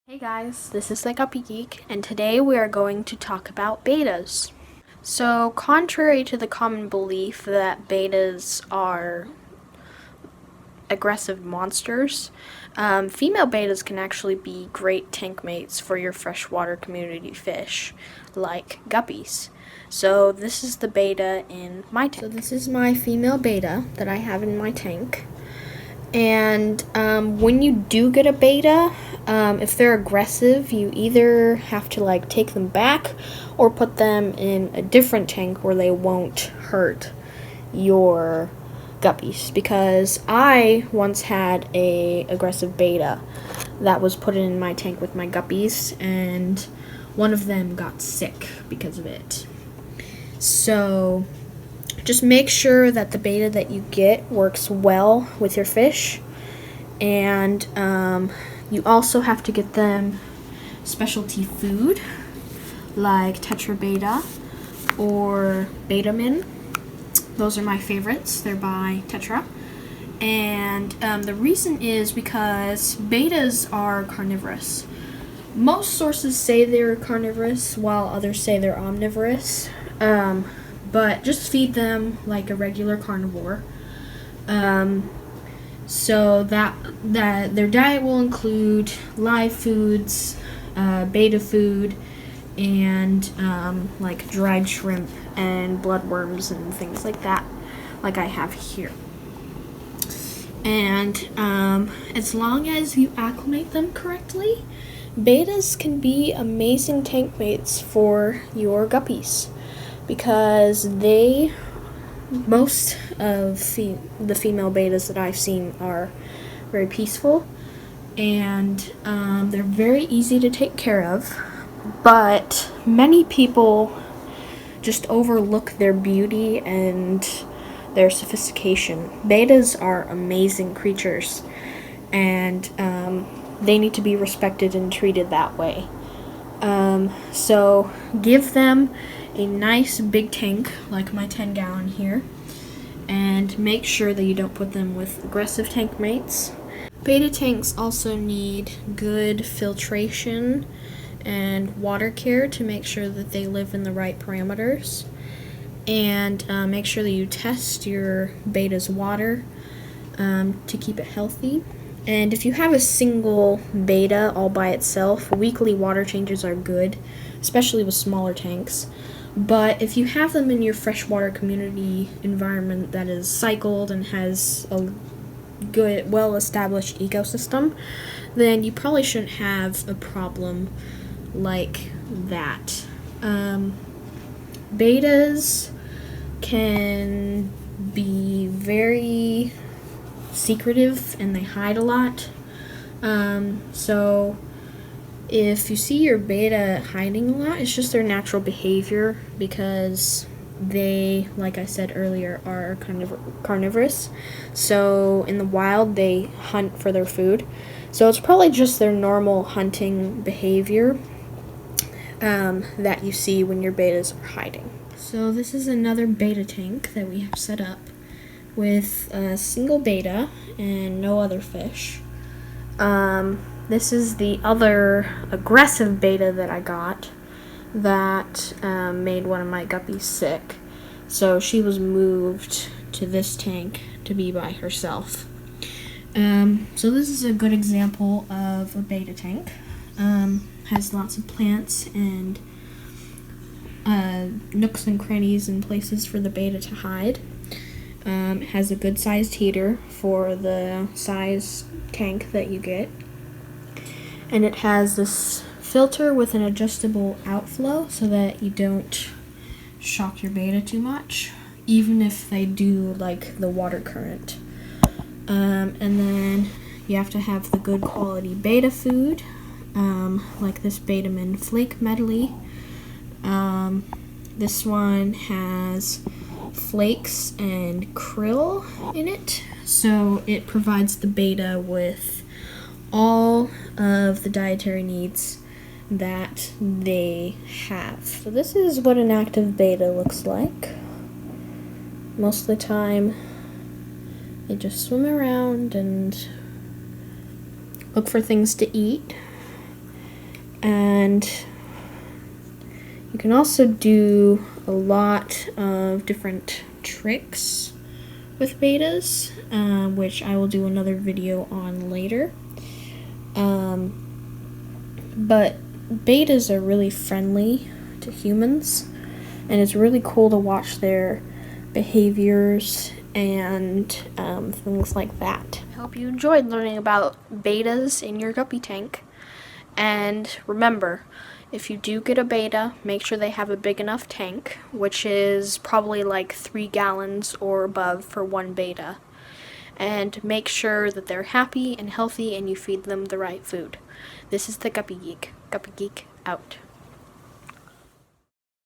Hey guys, this is the Guppy Geek, and today we are going to talk about bettas. So, contrary to the common belief that bettas are aggressive monsters, female bettas can actually be great tank mates for your freshwater community fish, like guppies. So, this is the betta in my tank. So, this is my female betta that I have in my tank. And when you do get a betta, if they're aggressive, you either have to take them back or put them in a different tank where they won't hurt your guppies. Because I once had a aggressive betta that was put in my tank with my guppies, and one of them got sick because of it. So just make sure that the betta that you get works well with your fish, and you also have to get them specialty food like Tetra Beta or Betamin. Those are my favorites. They're by Tetra. And the reason is because bettas are carnivorous. Most sources say they're carnivorous, while others say they're omnivorous. But just feed them like a regular carnivore. So that their diet will include live foods, beta food, and like dried shrimp and bloodworms and things like that, like I have here. And as long as you acclimate them correctly, bettas can be amazing tank mates for your guppies, because most of the female bettas that I've seen are very peaceful, and they're very easy to take care of, but many people just overlook their beauty and their sophistication. Bettas are amazing creatures, and they need to be respected and treated that way. So give them a nice big tank like my 10-gallon here, and make sure that you don't put them with aggressive tank mates. Betta tanks also need good filtration and water care to make sure that they live in the right parameters, and make sure that you test your betta's water to keep it healthy. And if you have a single betta all by itself, weekly water changes are good, especially with smaller tanks. But if you have them in your freshwater community environment that is cycled and has a good, well-established ecosystem, then you probably shouldn't have a problem like that. Bettas can be very secretive and they hide a lot. So if you see your betta hiding a lot, it's just their natural behavior, because they, like I said earlier, are kind of carnivorous. So in the wild, they hunt for their food. So it's probably just their normal hunting behavior that you see when your bettas are hiding. So this is another betta tank that we have set up with a single betta and no other fish. This is the other aggressive betta that I got that made one of my guppies sick. So she was moved to this tank to be by herself. So this is a good example of a betta tank. Has lots of plants and nooks and crannies and places for the betta to hide. Has a good sized heater for the size tank that you get. And it has this filter with an adjustable outflow so that you don't shock your betta too much, even if they do like the water current. And then you have to have the good quality betta food, like this Betamin Flake Medley. This one has flakes and krill in it, so it provides the betta with all of the dietary needs that they have. So this is what an active betta looks like. Most of the time they just swim around and look for things to eat. And you can also do a lot of different tricks with bettas, which I will do another video on later. But bettas are really friendly to humans, and it's really cool to watch their behaviors and things like that. I hope you enjoyed learning about bettas in your guppy tank. And remember, if you do get a betta, make sure they have a big enough tank, which is probably like 3 gallons or above for one betta. And make sure that they're happy and healthy and you feed them the right food. This is the Guppy Geek. Guppy Geek out.